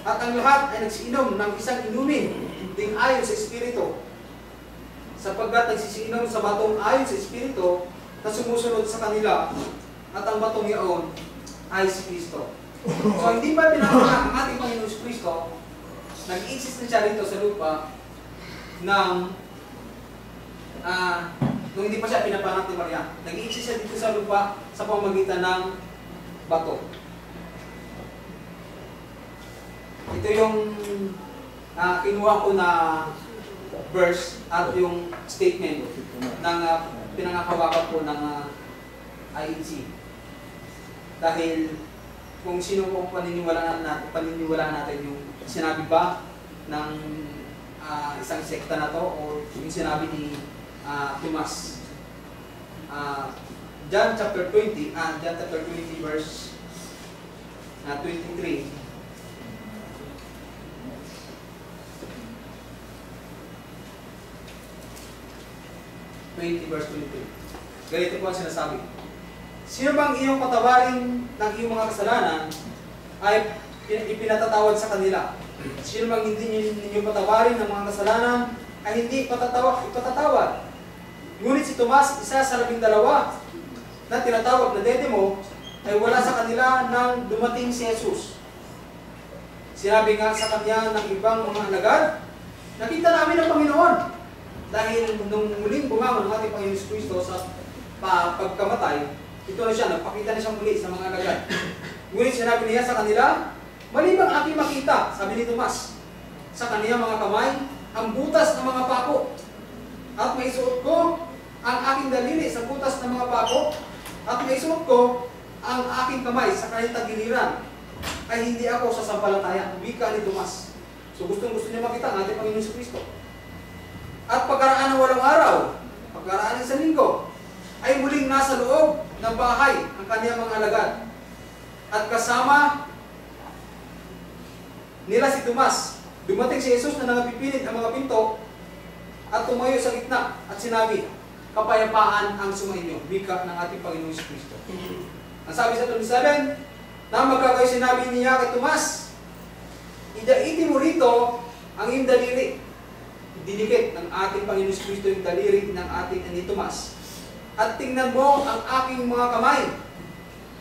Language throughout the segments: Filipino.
At ang lahat ay nagsiinom ng isang inumin ding ayon sa Espiritu. Sapagkat nagsisiinom sa batong ayon sa Espiritu na sumusunod sa kanila, at ang batong yaon ay si Kristo. So hindi ba pinanganak ang ating Panginoon si Kristo, nag-exist na siya rito sa lupa ng nung hindi pa siya pinapanak ni Maria. Nag-exist siya dito sa lupa sa pamamagitan ng bato. Ito yung kinuha ko na verse at yung statement ng pinangakawakan ko ng IEC. Dahil kung sino pong paniniwalaan natin yung sinabi ba ng isang sekta na to o yung sinabi ni Tomas. John chapter 20 verse 23. 20 verse 23. Ganito po ang sinasabi. Sino bang iyong patawarin ng iyong mga kasalanan ay ipinatatawad sa kanila. Sino bang hindi ninyo patawarin ng mga kasalanan ay hindi ipatatawad. Ngunit si Tomas, isa sa 12 na tinatawag na Didimo, ay wala sa kanila nang dumating si Jesus. Sinabi nga sa kanya ng ibang mga alagad, nakita namin ang Panginoon. Dahil nung muling bumangon ng ating Panginoon Kristo sa pagkamatay, ito na siya, nagpakita na siya muli sa mga alagad. Ngunit sinabi niya sa kanila, mali bang aking makita, sabi ni Tomas, sa kaniyang mga kamay, ang butas ng mga pako, at maisuot ko ang aking daliri sa butas ng mga pako, at maisuot ko ang aking kamay sa kaniyang tagiliran, ay hindi ako sasampalataya. Wika ni Tomas. So gusto niya makita ang ating Panginoon Kristo. At pagkaraan ng 8 araw, pagkaraan ng 1 linggo, ay muling nasa loob ng bahay ang kaniyang mga alagad. At kasama nila si Tomas. Dumating si Jesus na nangapipilit ang mga pinto at tumayo sa gitna at sinabi, kapayapaan ang sumainyo, wika ng ating Panginoon Kristo. Ang sabi sa 27, na magkakayo sinabi niya kay Tomas, idaitin mo rito ang iyong daliri. Dinikit ng ating Panginoon Kristo yung daliri ng ating ni Tomas. At tingnan mo ang aking mga kamay.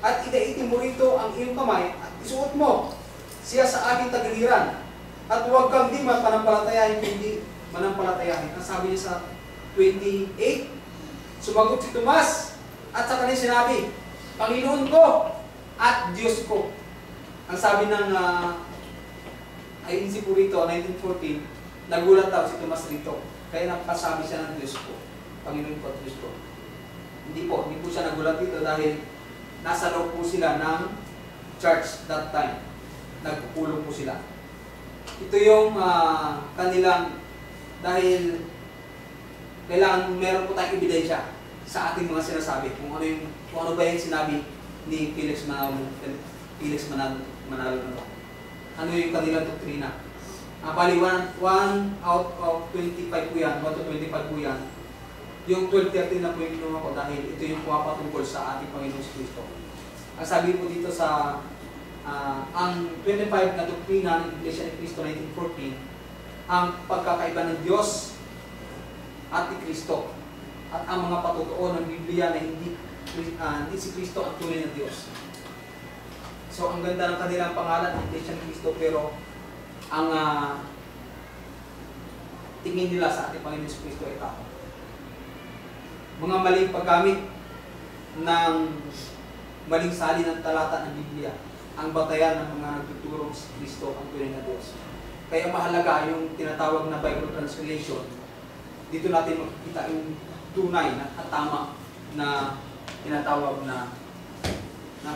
At idaitin mo rito ang iyong kamay at isuot mo siya sa aking tagiliran. At huwag kang di manampalatayahin, hindi manampalatayahin. Ang sabi niya sa 28, sumagot si Tomas at sa kanya sinabi, Panginoon ko at Diyos ko. Ang sabi ng INC po rito, 1914, nagulat daw si Tomas rito. Kaya napasabi siya ng Diyos ko. Panginoon ko at Diyos ko. Hindi po siya nagulat dito dahil nasa loob po sila ng church that time. Nagpupulong po sila. Ito yung kanilang, dahil kailangan meron po tayong ebidensya sa ating mga sinasabi. Kung ano ba yung sinabi ni Felix Manalo. Ano yung kanilang doktrina. Bali, 1 out of 25 po yan, 1 to 25 po yan. Yung 12-13 na po yung kinuha ko dahil ito yung pumapatungkol sa ating Panginoon Kristo. Ang sabi po dito sa ang 25 na doktrina ng Iglesia ni Cristo 1914, ang pagkakaiba ng Diyos at ni Kristo at ang mga patutuo ng Biblia na hindi si Kristo ang tunay na Diyos. So ang ganda ng kanilang pangalan ng Iglesia ni Cristo, pero ang tingin nila sa ating Panginoon Kristo ay tao. Mga maling paggamit ng maling salin ng talata ng Biblia ang batayan ng mga nagtuturo si Kristo ang tunay na Diyos. Kaya mahalaga yung tinatawag na Bible translation. Dito natin makikita yung tunay at tama na tinatawag na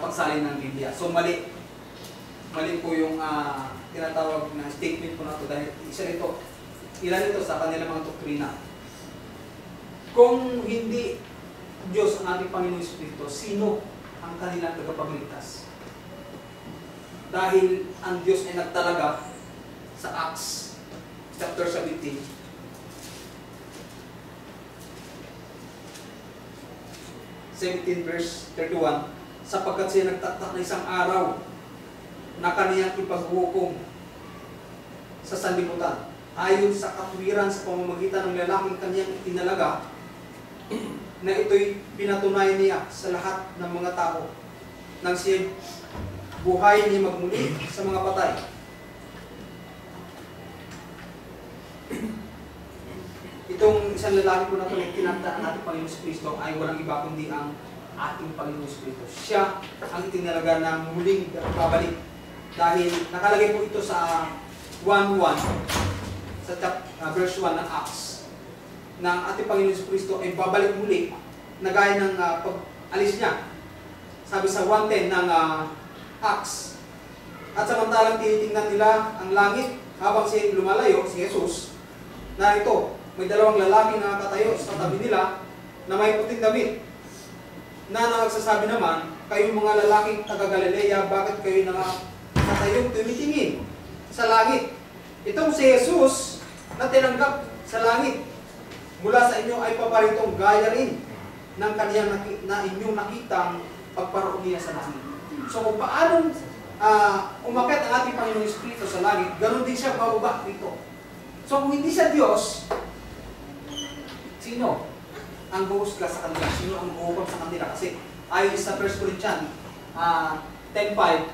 pagsalin ng Biblia. So mali po yung tinatawag na statement po na ito dahil ilan ito sa kanilang mga doktrina. Kung hindi Diyos ang ating Panginoon Kristo, sino ang kanilang tagapagligtas? Dahil ang Diyos ay nagtalaga sa Acts chapter 17. 17 verse 31, sapagkat siya nagtatak na isang araw na kaniyang ipaghukom sa sanlibutan. Ayon sa katwiran sa pamamagitan ng lalaking kanyang itinalaga, na ito'y pinatunayan niya sa lahat ng mga tao nang siya buhay niya magmuli sa mga patay. Itong isang lalaki po na ito na tinatawag natin Panginoon Kristo ay walang iba kundi ang ating Panginoon Kristo. Siya ang itinalaga ng muling babalik. Dahil nakalagay po ito sa 1:1 sa verse 1 ng Acts na ang ating Panginoon Kristo ay babalik muli na gaya ng pag-alis niya. Sabi sa 1:10 ng Acts. At samantalang tinitingnan nila ang langit habang siya lumalayo, si Jesus, na ito, may dalawang lalaki na nakatayo sa tabi nila na may puting damit na nagsasabi naman, kayong mga lalaking taga-Galilea, bakit kayo nakatayong tumitingin sa langit? Itong si Jesus na tinanggap sa langit mula sa inyo ay paparitong gaya rin ng kaniyang na inyong nakitang pagparoon niya sa langit. So kung paano umakyat ang ating Panginoong Espiritu sa langit, ganoon din siya bababa dito. So kung hindi siya Diyos, sino ang huhusga sa kanila? Sino ang huhukom sa kanila? Kasi ayon sa 1 Corinthians 10:5,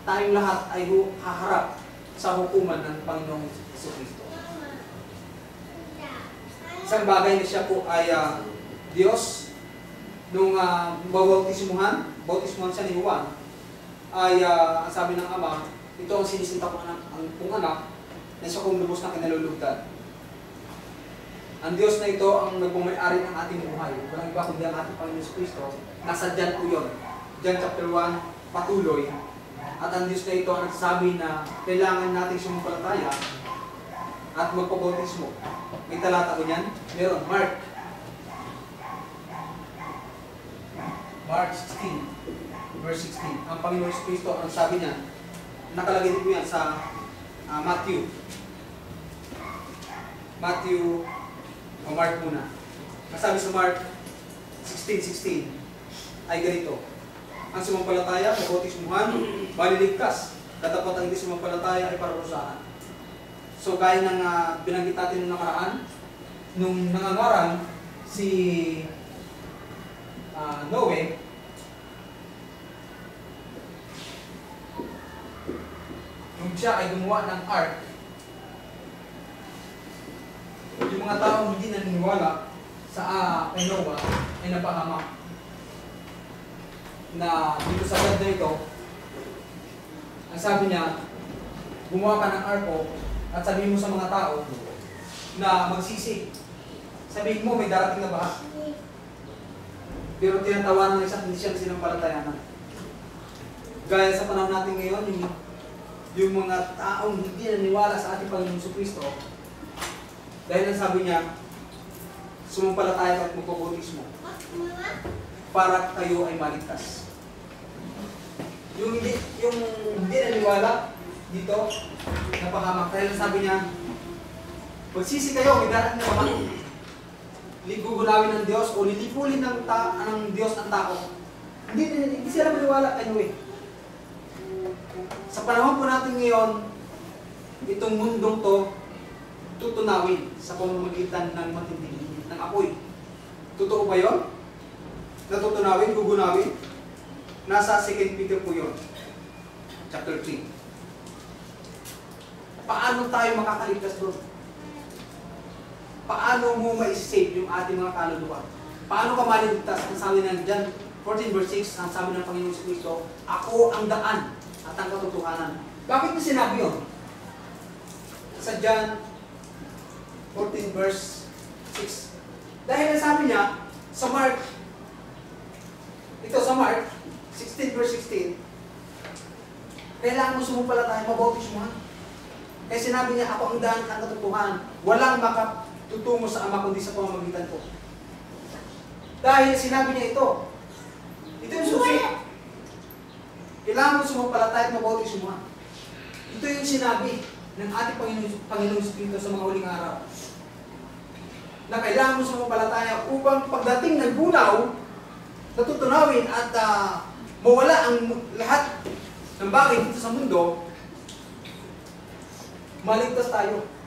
tayong lahat ay haharap sa hukuman ng Panginoong Jesucristo. Isang bagay na siya po ay Diyos. Nung bautismuhan siya ni Juan, ay sabi ng Ama, ito ang sinisinta ko ang anak na siya kong lubos na kinalulugdan. Ang Diyos na ito ang nagmamay-ari ng ating buhay. Walang iba kundi ang ating Panginoon Kristo. Nasa John po yun. John chapter 1, patuloy. At ang Diyos na ito ang nagsasabi na kailangan natin sumampalataya at magpabautismo. May talata ko niyan? Meron. Mark 16, verse 16. Ang Panginoon Kristo ang sabi niya, nakalagay din po yan sa Matthew o Mark muna. Nasabi sa Mark 16:16 ay ganito. Ang sumampalataya, mabautismuhan, maliligtas. Katapat ang hindi sumampalataya ay parurusahan. So gaya ng binanggit natin nung nakaraan, nung nangangaral si Noe, nung siya ay gumawa ng ark, yung mga taong hindi naniniwala sa kay Noah ay napahamak. Na dito sa God na ito, ang sabi niya, gumawa ka ng arko at sabihin mo sa mga tao na magsisi. Sabihin mo may darating na baha. Pero tinatawanan ng isang hindi siya sinampalatayanan. Gaya sa panahon natin ngayon, yung mga taong hindi naniwala sa ating Panginoong Jesucristo, dahil ang sabi niya, sumampalataya at magpabautismo para kayo ay maligtas. Yung hindi naniwala dito, napahamak. Dahil ang sabi niya, magsisi kayo, may darating na baha. Gugunawin ng Diyos o lilipulin ng Diyos ang tao. Hindi sila maniwala kay Noe. Sa panahon po natin ngayon, itong mundong to, tutunawin sa pamamagitan ng matinding init ng apoy. Totoo ba yun? Natutunawin, gugunawin? Nasa 2 Peter po yun. Chapter 3. Paano tayo makakaligtas doon? Paano mo ma-save yung ating mga kaluluwa? Paano ka maligtas? Ang sabi ng John 14 verse 6, ang sabi ng Panginoon Kristo, ako ang daan at ang katotohanan. Bakit niya sinabi yun? Sa John 14 verse 6. Dahil sabi niya, sa Mark 16 verse 16, kailangan mo sumumpalataya, mabautismuhan. Kaya sinabi niya, ako ang daan at ang katotohanan. Walang makatutungo sa Ama kundi sa pamamagitan ko. Dahil sinabi niya ito yung susi. Kailangan mo sumumpalataya at mabautismuhan. Ito yung sinabi ng ating Panginoong Espiritu sa mga huling araw. Na kailangan mo sumumpalataya upang pagdating ng bunaw, natutunawin at mawala ang lahat ng bagay dito sa mundo, maligtas tayo.